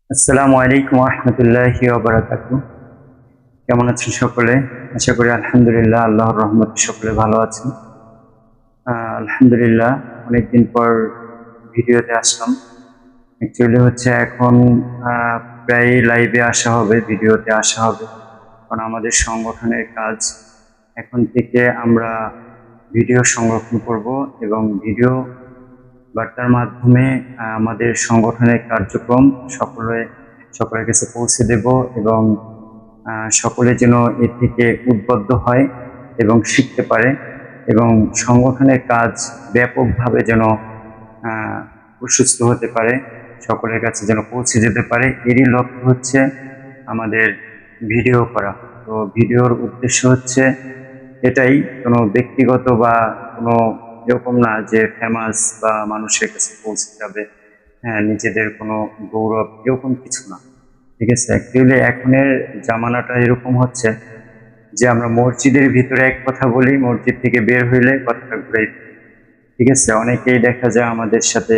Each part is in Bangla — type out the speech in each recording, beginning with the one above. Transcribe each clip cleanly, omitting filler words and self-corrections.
আসসালামু আলাইকুম রহমতুল্লাহি ওয়া বারাকাতুহু। কেমন আছেন সকলে? আশা করি আলহামদুলিল্লাহ, আল্লাহর রহমতে সকলে ভালো আছেন। আলহামদুলিল্লাহ, অনেকদিন পর ভিডিওতে আসলাম। অ্যাকচুয়ালি হচ্ছে এখন প্রায় লাইভে আসা হবে, ভিডিওতে আসা হবে, কারণ আমাদের সংগঠনের কাজ। এখন থেকে আমরা ভিডিও সংরক্ষণ করব এবং ভিডিও বার্তার মাধ্যমে আমাদের সংগঠনের কার্যক্রম সকলের কাছে পৌঁছে দেব এবং সকলে যেন এ থেকে উদ্বুদ্ধ হয় এবং শিখতে পারে এবং সংগঠনের কাজ ব্যাপকভাবে যেন প্রশস্ত হতে পারে, সকলের কাছে যেন পৌঁছে যেতে পারে। এরই লক্ষ্য হচ্ছে আমাদের ভিডিও করা। তো ভিডিওর উদ্দেশ্য হচ্ছে এটাই, কোনো ব্যক্তিগত বা কোনো এরকম না যে ফেমাস বা মানুষের কাছে পৌঁছে যাবে, হ্যাঁ, নিজেদের কোনো গৌরব এরকম কিছু না। ঠিক আছে, অ্যাকচুয়ালি এখনের জামানাটা এরকম হচ্ছে যে আমরা মসজিদের ভিতরে এক কথা বলি, মসজিদ থেকে বের হইলে কথাটা ঘুরাই ফেলি। ঠিক আছে, অনেকেই দেখা যায় আমাদের সাথে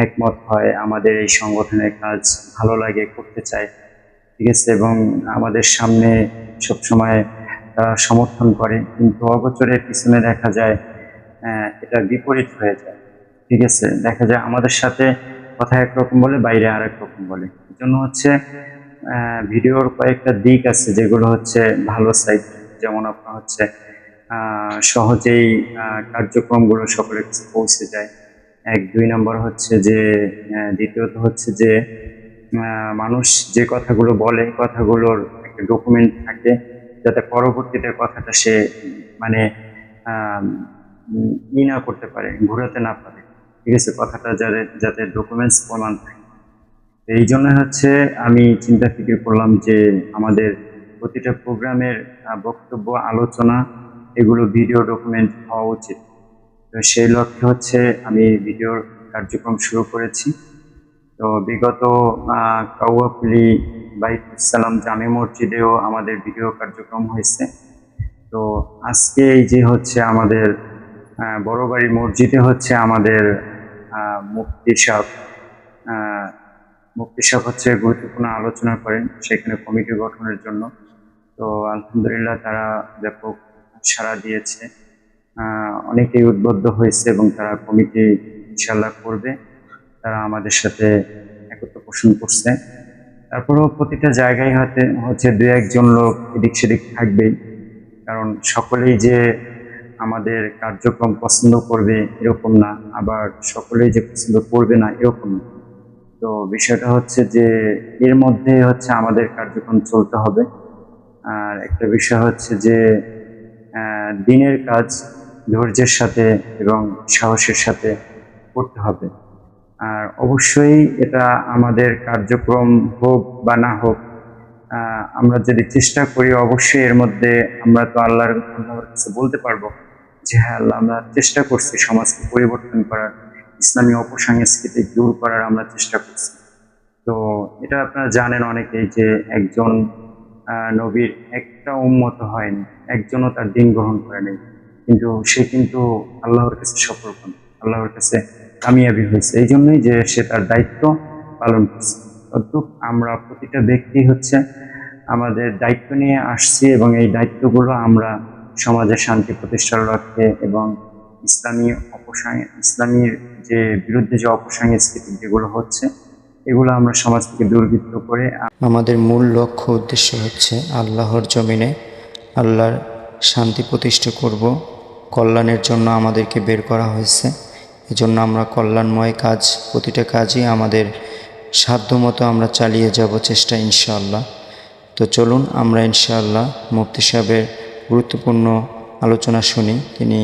একমত হয়, আমাদের এই সংগঠনের কাজ ভালো লাগে, করতে চায়। ঠিক আছে, এবং আমাদের সামনে সবসময় তারা সমর্থন করে, কিন্তু অগোচরের পিছনে দেখা যায় এটা বিপরীত হয়ে যায়। ঠিক আছে, দেখা যায় আমাদের সাথে কথা একরকম বলে, বাইরে আর এক রকম বলে। এই জন্য হচ্ছে ভিডিওর কয়েকটা দিক আছে যেগুলো হচ্ছে ভালো সাইড, যেমন আপনার হচ্ছে সহজেই কার্যক্রমগুলো সকলের কাছে পৌঁছে যায়। এক, দুই নম্বর হচ্ছে যে দ্বিতীয়ত হচ্ছে যে মানুষ যে কথাগুলো বলে, কথাগুলোর একটা ডকুমেন্ট থাকে, যাতে পরবর্তীতে কথাটা সে মানে আহ, না করতে পারে, ঘোরাতে না পারে। ঠিক আছে, কথাটা যাতে যাতে ডকুমেন্টস প্রমাণ থাকে। এই জন্য হচ্ছে আমি চিন্তা ফিকির করলাম যে আমাদের প্রতিটা প্রোগ্রামের বক্তব্য, আলোচনা, এগুলো ভিডিও ডকুমেন্ট হওয়া উচিত। তো সেই লক্ষ্যে হচ্ছে আমি ভিডিওর কার্যক্রম শুরু করেছি। তো বিগত কাউয়াকুলি বাইতুসালাম জামে মসজিদেও আমাদের ভিডিও কার্যক্রম হয়েছে। তো আজকে এই যে হচ্ছে আমাদের বড়বাড়ি মসজিদে হচ্ছে আমাদের মুফতি সাহেব আহ, মুফতি সাহেব হচ্ছে গুরুত্বপূর্ণ আলোচনা করেন সেখানে কমিটি গঠনের জন্য। তো আলহামদুলিল্লাহ, তারা ব্যাপক সাড়া দিয়েছে, অনেকেই উদ্বুদ্ধ হয়েছে এবং তারা কমিটি ইনশাল্লাহ করবে। তারা আমাদের সাথে একত্র পোষণ করছে। তারপরেও প্রতিটা জায়গায় হচ্ছে দু একজন লোক এদিক সেদিক থাকবেই, কারণ সকলেই যে আমাদের কার্যক্রম পছন্দ করবে এরকম না, আবার সকলেই যে পছন্দ করবে না এরকম না। তো বিষয়টা হচ্ছে যে এর মধ্যে হচ্ছে আমাদের কার্যক্রম চলতে হবে। আর একটা বিষয় হচ্ছে যে দিনের কাজ ধৈর্যের সাথে এবং সাহসের সাথে করতে হবে। আর অবশ্যই এটা আমাদের কার্যক্রম হোক বা না হোক, আমরা যদি চেষ্টা করি, অবশ্যই এর মধ্যে আমরা তো আল্লাহর কাছে বলতে পারবো যে হ্যাঁ আল্লাহ, আমরা চেষ্টা করছি সমাজকে পরিবর্তন করার, ইসলামী অপসংস্কৃতি দূর করার আমরা চেষ্টা করছি। তো এটা আপনারা জানেন অনেকেই যে একজন নবীর একটা উম্মত হয়নি, একজনও তার দিন গ্রহণ করেনি, কিন্তু সে কিন্তু আল্লাহর কাছে সফল হন, আল্লাহর কাছে কামিয়াবি হয়েছে, এই জন্যই যে সে তার দায়িত্ব পালন করছে। অর্থাৎ আমরা প্রতিটা ব্যক্তি হচ্ছে আমাদের দায়িত্ব নিয়ে আসছি এবং এই দায়িত্বগুলো আমরা সমাজে শান্তি প্রতিষ্ঠার লক্ষ্যে এবং ইসলামীর যে বিরুদ্ধে যে অপসংস্কৃতি যেগুলো হচ্ছে, এগুলো আমরা সমাজ থেকে দুর্বৃত্ত করে আমাদের মূল লক্ষ্য উদ্দেশ্য হচ্ছে আল্লাহর জমিনে আল্লাহর শান্তি প্রতিষ্ঠা করব। কল্যাণের জন্য আমাদেরকে বের করা হয়েছে। এজন্য আমরা কল্যাণময় কাজ, প্রতিটা কাজই আমাদের সাধ্যমতো আমরা চালিয়ে যাব চেষ্টা, ইনশাআল্লাহ। তো চলুন আমরা ইনশাআল্লাহ মুফতি সাহেবের গুরুত্বপূর্ণ আলোচনা শুনি। তিনি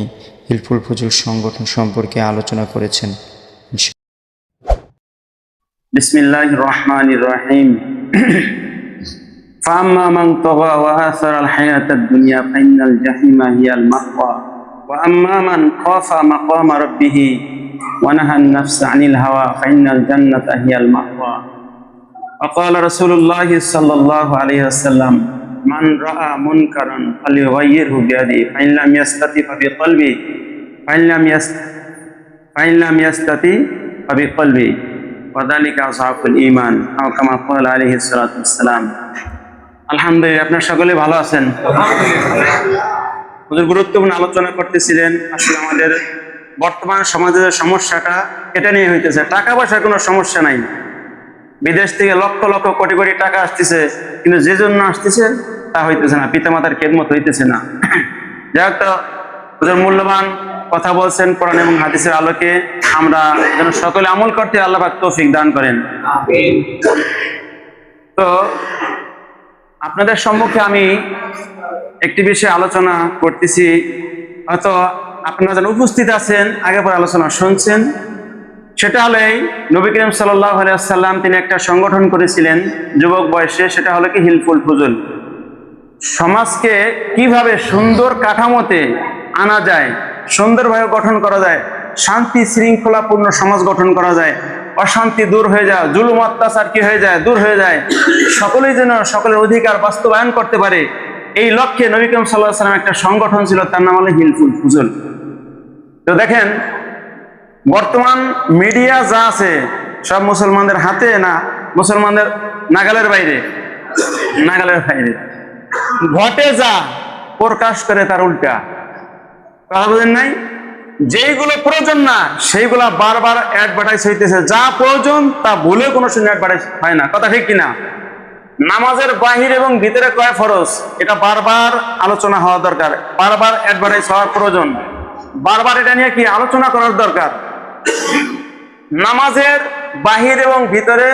হিলফুল ফুজুর সংগঠন সম্পর্কে আলোচনা করেছেন। বিসমিল্লাহির রহমানির রহিম। فأما من طغى وآثر الحياة الدنيا فإن الجحيم هي المأوى وأما من خاف مقام ربه ونهى النفس عن الهوى فإن الجنة هي المأوى وقال رسول الله صلى الله عليه وسلم من رأى منكرا فليغيره بيده فإن لم يستطع فبقلبه فإن لم يستطع فبقلبه ওয়াদালিকা আযহাফুল ঈমান আও কামা ক্বালা আলাইহিস সালাতু ওয়াসসালাম। আলহামদুলিল্লাহ, আপনারা সকলে ভালো আছেন? হুজুর গুরুত্বপূর্ণ আলোচনা করতেছিলেন। আসলে আমাদের বর্তমান সমাজের সমস্যাটা এটা নিয়ে হইতেছে, টাকা পয়সার কোনো সমস্যা নাই। বিদেশ থেকে লক্ষ লক্ষ কোটি কোটি টাকা আসতেছে, কিন্তু যে জন্য আসতেছে তা হইতেছে না, পিতামাতার খেদমত হইতেছে না। যাই হোক, তো হুজুর মূল্যবান কথা বলছেন কোরআন এবং হাদিসের আলোকে। আমরা যেন সকলে আমল করতে আল্লাহ পাক তৌফিক দান করেন। তো আপনাদের সম্মুখে আমি একটি বিষয়ে আলোচনা করতেছি, হয়তো আপনারা যেন উপস্থিত আছেন, আগে পরে আলোচনা শুনছেন। সেটা হলো এই নবী করিম সাল্লাল্লাহু আলাইহি ওয়াসাল্লাম তিনি একটা সংগঠন করেছিলেন যুবক বয়সে, সেটা হলো কি হিলফুল ফুজুল। সমাজকে কিভাবে সুন্দর কাঠামোতে আনা যায়, সুন্দরভাবে গঠন করা যায়, শান্তি শৃঙ্খলাপূর্ণ সমাজ গঠন করা যায়, অশান্তি দূর হয়ে যায়, জুলুম অত্যাচার কি হয়ে যায়, দূর হয়ে যায়, সকলেই যেন সকলের অধিকার বাস্তবায়ন করতে পারে, এই লক্ষ্যে নবী করিম সাল্লাল্লাহু আলাইহি ওয়াসাল্লাম একটা সংগঠন ছিল, তার নাম হলো হিলফুল ফুজুল। তো দেখেন, বর্তমান মিডিয়া যা আছে সব মুসলমানদের হাতে না, মুসলমানদের নাগালের বাইরে, নাগালের বাইরে ঘটে যা প্রকাশ করে তার উল্টা। কথা বুঝেন নাই? যেইগুলো প্রয়োজন না সেইগুলা বারবার অ্যাডভার্টাইজ হইতেছে, যা প্রয়োজন তা ভুলে কোনো সময় অ্যাডভার্টাইজ হয় না। কথা ঠিক কিনা? নামাজের বাহির এবং ভিতরে কয় ফরজ, এটা বারবার আলোচনা হওয়া দরকার, বারবার অ্যাডভার্টাইজ হওয়ার প্রয়োজন, বারবার এটা নিয়ে কি আলোচনা করার দরকার। নামাজের বাহির এবং ভিতরে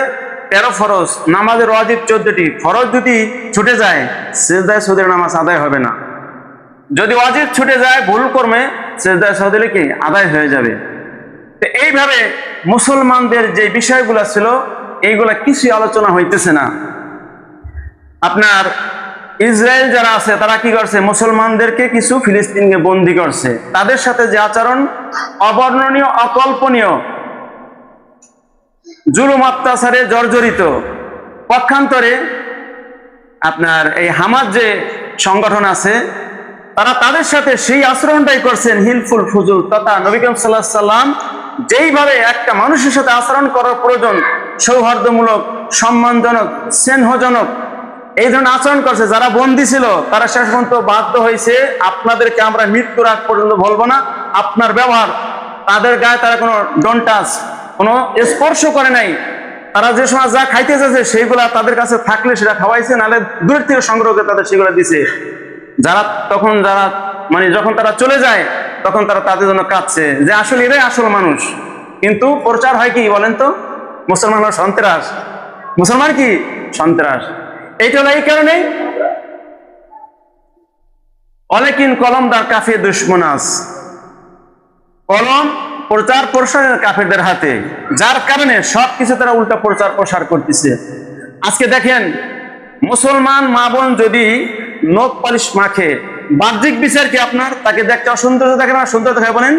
13 ফরজ, নামাজের ওয়াজিব 14টি। ফরজ যদি ছুটে যায় সিজদায়ে সুদের নামাজ আদায় হবে না। যদি ওয়াজিব ছুটে যায় ভুল কর্মে সিজদায়ে সুদ দিলে কি আদায় হয়ে যাবে। তো এইভাবে মুসলমানদের যে বিষয়গুলো ছিল এইগুলা কিছু আলোচনা হইতেছে না। আপনার ইসরায়েল যারা আছে তারা কি করছে, মুসলমানদেরকে কিছু ফিলিস্তিনকে বন্দী করছে, তাদের সাথে যে আচরণ অবর্ণনীয়, অকল্পনীয়, জুলুম অত্যাচারে জর্জরিত। পক্ষান্তরে আপনার এই হামাস যে সংগঠন আছে তারা তাদের সাথে সেই আচরণটাই করছেন হিলফুল ফুজুল তথা নবী করিম সাল্লাল্লাহু আলাইহি ওয়াসাল্লাম যেইভাবে একটা মানুষের সাথে আচরণ করার প্রয়োজন, সৌহার্দ্যমূলক, সম্মানজনক, স্নেহজনক, এই ধরনের আচরণ করছে। যারা বন্দী ছিল তারা শেষ পর্যন্ত বাধ্য হয়েছে, আপনাদেরকে আমরা মৃত্যুর আগ পর্যন্ত বলবো না, আপনার ব্যবহার, তাদের গায়ে তারা কোনো ডোন্ট টাচ, কোনো স্পর্শ করে নাই। তারা যে সময় যা খাইতে চাইছে সেইগুলা তাদের কাছে থাকলে সেটা খাওয়াইছে, নাহলে দূর থেকে সংগ্রহ করে তাদের সেগুলো দিছে। যারা মানে যখন তারা চলে যায় তখন তারা তাদের জন্য কাঁদছে যে আসলে এরাই আসল মানুষ। কিন্তু প্রচার হয় কি বলেন তো, মুসলমান হলো সন্ত্রাস, মুসলমান কি সন্ত্রাস। এইটা হলো এই কারণেই অলেকিন কলমদার কাফে দুশ্মনাস, কলম প্রচার প্রসারের কাফেরদের হাতে, যার কারণে সবকিছু তারা উল্টা প্রচার প্রসার করতেছে। আজকে দেখেন, মুসলমান মা বোন যদি নখ পালিশ মাখে, বাহ্যিক বিচার কি আপনার তাকে দেখতে অসুন্দর দেখাবে না সুন্দর দেখাবে? বলেন,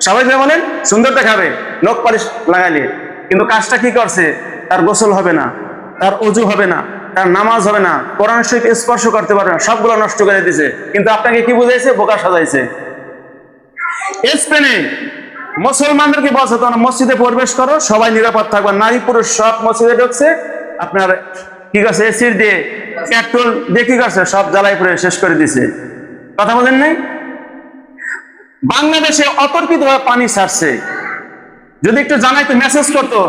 সবাই বলেন সুন্দর দেখাবে নখ পালিশ লাগাইলে, কিন্তু কাজটা কি করছে? তার গোসল হবে না, তার ওযু হবে না, তার নামাজ হবে না, কোরআন শরীফ স্পর্শ করতে পারবে না, সবগুলো নষ্ট করে দিয়েছে। কিন্তু আপনাকে কি বুঝাইছে? বোকা সাজাইছে। স্পেনে মুসলমানদেরকে বলছে তোমরা মসজিদে প্রবেশ করো, সবাই নিরাপদ থাকবে, নারী পুরুষ সব মসজিদে ঢুকছে, আপনার কি করছে এসির দিয়ে, পেট্রোল দিয়ে কি করছে সব জ্বালাই পুড়ে শেষ করে দিছে। কথা বলেন নাই? বাংলাদেশে অতর্কিতভাবে পানি ছাড়ছে, যদি একটু জানাইতো, মেসেজ করতো,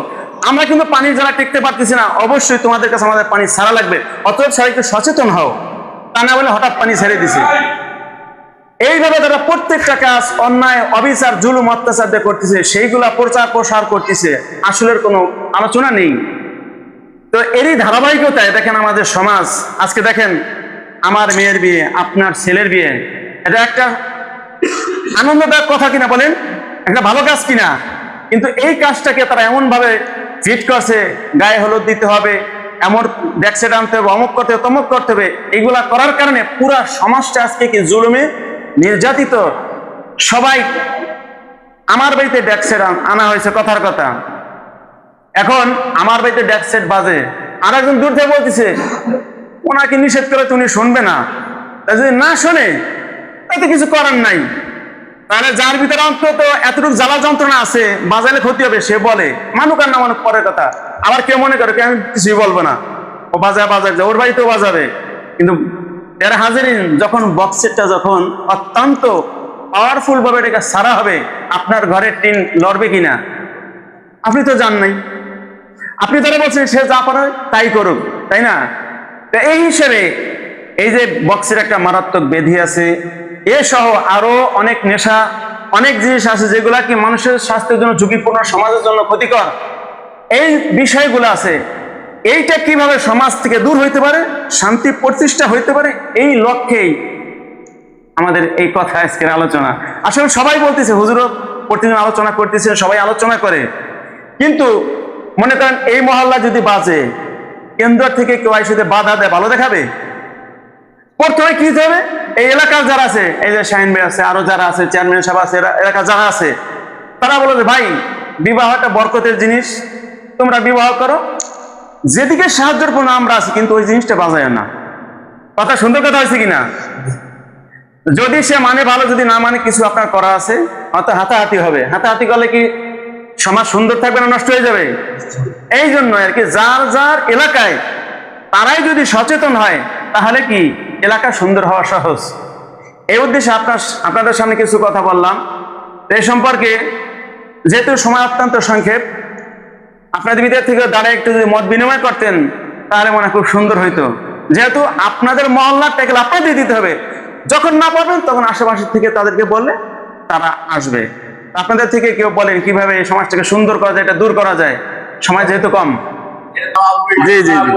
আমরা কিন্তু পানির জ্বালা টিকতে পারতেছি না, অবশ্যই তোমাদের কাছে আমাদের পানি ছাড়া লাগবে, অতএব সবাই একটু সচেতন হও, তা না বলে হঠাৎ পানি ছেড়ে দিছে। এইভাবে তারা প্রত্যেকটা কাজ অন্যায়, অবিচার, জুলুম, অত্যাচার দিয়ে করতেছে, সেইগুলা প্রচার প্রসার করতেছে, আসলের কোনো আলোচনা নেই। তো এরই ধারাবাহিকতায় দেখেন আমাদের সমাজ আজকে দেখেন, আমার মেয়ের বিয়ে, আপনার ছেলের বিয়ে, এটা একটা আনন্দদায়ক কথা কিনা বলেন, একটা ভালো কাজ কিনা? কিন্তু এই কাজটাকে তারা এমন ভাবে ফিট করছে, গায়ে হলুদ দিতে হবে, এমন ডেক্সেট আনতে হবে, অমুক করতে হবে, তমুক করতে হবে, এইগুলা করার কারণে পুরা সমাজটা আজকে কি জুলুমে নির্যাতিত। সবাই আমার বাড়িতে ডেক্সেট আনা হয়েছে, কথার কথা, এখন আমার বাড়িতে ডেক্সেট বাজে, আর একজন দূর থেকে বলতেছে ওনাকে নিষেধ করে তুমি শুনবে না, যদি না শোনে তাতে কিছু করার নাই। তাহলে যার ভিতরে অন্তত এতটুকু জ্বালা যন্ত্রণা আছে, বাজালে ক্ষতি হবে, সে বলে, মানুক আর না মানুক পরের কথা। আবার কেউ মনে করে আমি কিছুই বলবো না, ও বাজায় যায়, ওর বাড়িতেও বাজাবে। কিন্তু এরা হাজিরিন, যখন বক্সেটটা যখন অত্যন্ত পাওয়ারফুল ভাবে এটাকে সারা হবে, আপনার ঘরের টিন লড়বে কিনা আপনি তো জান নাই। আপনি তারা বলছেন সে যা পারে তাই করুক, তাই না? তো এই হিসেবে এই যে বক্সের একটা মারাত্মক ব্যাধি আছে, এ সহ আরো অনেক নেশা, অনেক জিনিস আছে যেগুলা কি মানুষের স্বাস্থ্যের জন্য ঝুঁকিপূর্ণ, সমাজের জন্য ক্ষতিকর। এই বিষয়গুলো আছে, এইটা কিভাবে সমাজ থেকে দূর হইতে পারে, শান্তি প্রতিষ্ঠা হইতে পারে, এই লক্ষ্যেই আমাদের এই কথা আজকের আলোচনা। আসলে সবাই বলতেছে, হুজুরও প্রতিদিন আলোচনা করতেছেন, সবাই আলোচনা করে, কিন্তু মনে করেন এই মহল্লা যদি বাজে, কেন্দ্র থেকে কেউ এসে বাধা দেয়, ভালো দেখাবে? প্রথমে কি হবে, এই এলাকার যারা আছে, এই যে শাহিন ভাই আছে, আরো যারা আছে, চেয়ারম্যান সাহেব আছে, এলাকা যারা আছে, তারা বলে যে ভাই বিবাহটা বরকতের জিনিস, তোমরা বিবাহ করো, যেদিকে সাহায্যের পূর্ণ আমরা আছি, কিন্তু ওই জিনিসটা বাজায় না। কথা সুন্দর কথা হয়েছে কিনা? যদি সে মানে ভালো, যদি না মানে কিছু আপনার করা আছে, হয়তো হাতাহাতি হবে। হাতাহাতি করলে কি সমাজ সুন্দর থাকবে না নষ্ট হয়ে যাবে? এই জন্য আর কি যার যার এলাকায় তারাই যদি সচেতন হয়, তাহলে কি এলাকা সুন্দর হওয়া সহজ। এই উদ্দেশ্যে আপনাদের সামনে কিছু কথা বললাম। এই সম্পর্কে যেহেতু সময় অত্যন্ত সংক্ষেপ, আপনাদের ভিতর থেকে দাঁড়ায় একটু যদি মত বিনিময় করতেন, তাহলে মনে হয় খুব সুন্দর হইতো। যেহেতু আপনাদের মহল্লার ট্যাকেল আপনাদের দিতে হবে, যখন না পারবেন তখন আশেপাশের থেকে তাদেরকে বললে তারা আসবে। আপনাদের থেকে কেউ বলেন কিভাবে এই সমাজটাকে সুন্দর করা যায়, এটা দূর করা যায়, সময় যেহেতু কম। জি জি জি।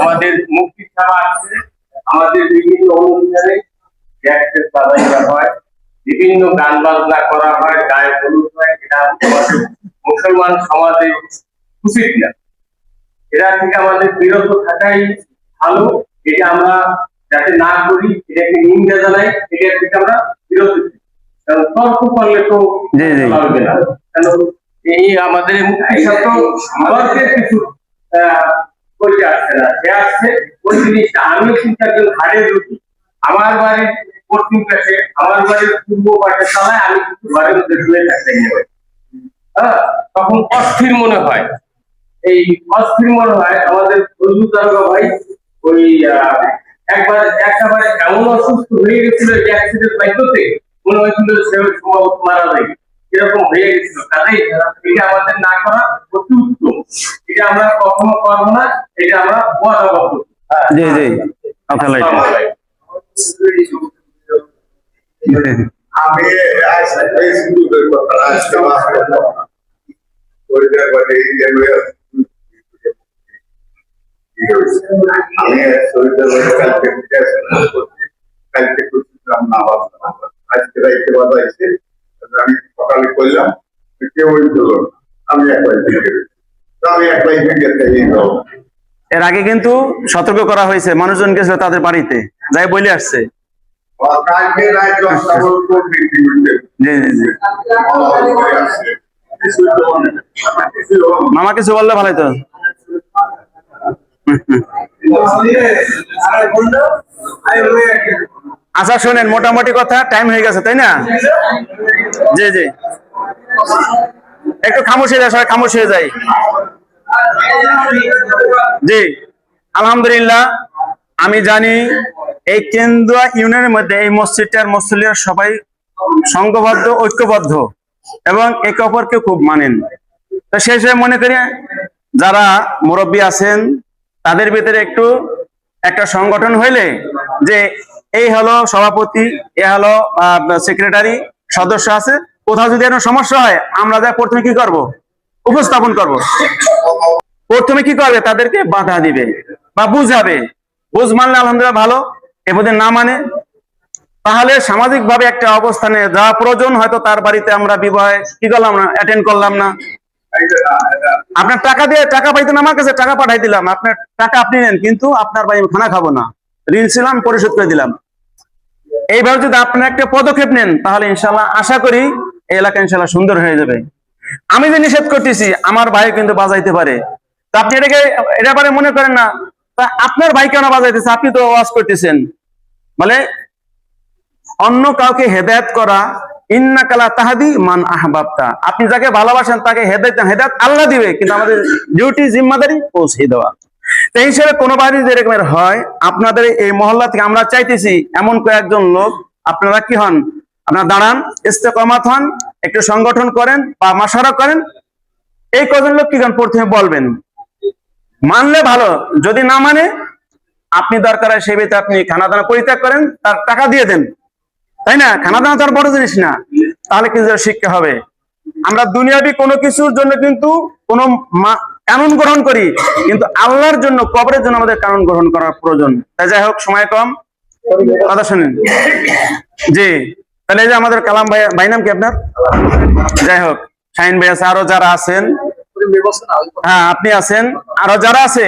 আমাদের মুক্তি সভা আছে, আমাদের বিভিন্ন অনুষ্ঠানে হয়, বিভিন্ন গান বাজনা করা হয়, গায়ে হলুদ হয়, এটা আমাদের মুসলমান সমাজে উচিত না। এটা থেকে আমাদের বিরত থাকাই ভালো। এটা আমরা যাতে না করি, এটাকে নিন্দা জানাই, এটা থেকে আমরা বিরত থাকি। কারণ তর্ক করলে তো পারবে না। কারণ এই আমাদের মুক্তি ছাত্র তর্কের কিছু করতে আসছে না, সে আসছে ওই জিনিসটা। আমি কিন্তু একজন হাড়ের রুগী, আমার বাড়ির পশ্চিম পাশে, আমার বাড়ির পূর্ব পাশে তলায় আমি কিন্তু ঘরের মধ্যে শুয়ে থাকতে গেলে তখন অস্থির মনে হয়। এই অস্থির মনে হয় আমাদের ভাই ওই একেবারে এমন অসুস্থ হয়ে গেছিল যে অ্যাক্সিডেন্ট বাইকতে মনে হয়েছিল সে সম্ভবত মারা যায়, এরকম হয়ে গেছিল। কাজেই এটা আমাদের না করা অতি উত্তম। এটা আমরা কখনো করবো না, এটা আমরা বরাবর। জি জি, আপনার আমি আমি সকালে করলাম, কেউ আমি একলাই এর আগে কিন্তু সতর্ক করা হয়েছে, মানুষজন গেছিল তাদের বাড়িতে, যাই বলে আসছে। জি জি জি। মামা কিছু বললে ভালোই তো। আচ্ছা শোনেন, মোটামুটি কথা, টাইম হয়ে গেছে তাই না? জি জি, একটু খামোশ হয়ে যায়, সবাই খামোশ হয়ে যায়। জি আলহামদুলিল্লাহ, আমি জানি এই কেন্দুয়া ইউনিয়নের মধ্যে এই মসজিদটার মুসল্লিরা সবাই সংঘবদ্ধ, ঐক্যবদ্ধ এবং একে অপরকে খুব মানেন। তো সেই হিসেবে মনে করি যারা মুরব্বী আছেন তাদের ভিতরে একটু একটা সংগঠন হইলে, যে এই হলো সভাপতি, এ হলো সেক্রেটারি, সদস্য আছে, কোথাও যদি কোনো সমস্যা হয় আমরা যা প্রথমে কি করব, উপস্থাপন করব। প্রথমে কি করবে, তাদেরকে বাধা দিবে বা বুঝাবে। বুঝ মানলে আলহামদুলিল্লাহ ভালো, এবার না মানে তাহলে সামাজিক ভাবে একটা অবস্থানে যা প্রয়োজন, হয়তো তার বাড়িতে আমরা বিবাহে কি করলাম না, অ্যাটেন্ড করলাম না। আপনার টাকা দিয়ে, টাকা পাইতেন আমার কাছে, টাকা পাঠাই দিলাম, আপনার টাকা আপনি নেন, কিন্তু আপনার বাড়ি খানা খাবো না, ঋণ ছিলাম পরিশোধ করে দিলাম। এইভাবে যদি আপনি একটা পদক্ষেপ নেন, তাহলে ইনশাল্লাহ আশা করি এই এলাকা ইনশাল্লাহ সুন্দর হয়ে যাবে। আমি যে নিষেধ করতেছি, আমার ভাই কিন্তু বাজাইতে পারে, তা আপনি এটাকে এটা পারে মনে করেন না, তা আপনার ভাই কেন বাজাইতেছে, আপনি তো ওয়াজ করতেছেন, বলে অন্য কাউকে হেদায়েত করা, ইন্নাকা লা তাহদি মান আহবাবতা, আপনি যাকে ভালোবাসেন তাকে হেদায়েত আল্লাহ দিবে, কিন্তু আমাদের ডিউটি জিম্মাদারি পৌঁছে দেওয়া। তো এই হিসেবে কোনো বাড়ি যেরকমের হয়, আপনাদের এই মহল্লা থেকে আমরা চাইতেছি এমন কয়েকজন লোক আপনারা কি হন, আপনারা দাঁড়ান, ইস্তেকামাত হন, একটু সংগঠন করেন বা মাশারা করেন। এই কজন লোক কি করেন প্রথমে বলবেন, মানলে ভালো, যদি না মানে আপনি দরকার হয় সেই বেতে আপনি খানা দানা পরিত্যাগ করেন, তার টাকা দিয়ে দেন, তাই না? খানা দানা তো আর বড় জিনিস না, তাহলে কিন্তু শিক্ষা হবে। আমরা দুনিয়াবি কোনো কিছুর জন্য কিন্তু কোনো কানুন গ্রহণ করি, কিন্তু আল্লাহর জন্য, কবরের জন্য আমাদের কানুন গ্রহণ করার প্রয়োজন। তাই যাই হোক, সময় কম, কথা শুনেন জি। তাহলে এই যে আমাদের কালাম ভাই, ভাই নাম কি আপনার? যাই হোক, শাহিন ভাই আছে, আরো যারা আছেন, হ্যাঁ আপনি আছেন, আরো যারা আছে,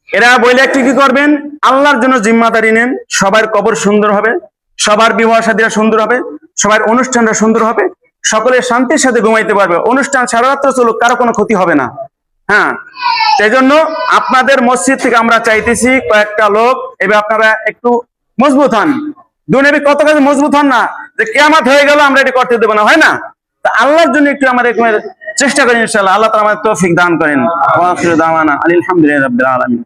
এরা বইলে একটু কি করবেন, আল্লাহর জন্য জিম্মাদারি নেন। সবার কবর সুন্দর হবে, সবার বিবাহ শাদীরা সুন্দর হবে, সবার অনুষ্ঠানটা সুন্দর হবে, সকলে শান্তির সাথে ঘুমাইতে পারবে, অনুষ্ঠান সারা রাত্র চলুক, কারো কোনো ক্ষতি হবে না। হ্যাঁ, সেই জন্য আপনাদের মসজিদ থেকে আমরা চাইতেছি কয়েকটা লোক, এবার আপনারা একটু মজবুত হন। দুনিয়াবি কত কাজে মজবুত হন না, যে কিয়ামত হয়ে গেল আমরা এটি করতে দেবো না, হয় না? তা আল্লাহর জন্য একটু আমরা চেষ্টা করি, ইনশাআল্লাহ আল্লাহ তাআলা আমাদের তৌফিক দান করেন। ওয়া আখিরু দাওয়ানা আলহামদুলিল্লাহি রাব্বিল আলামিন।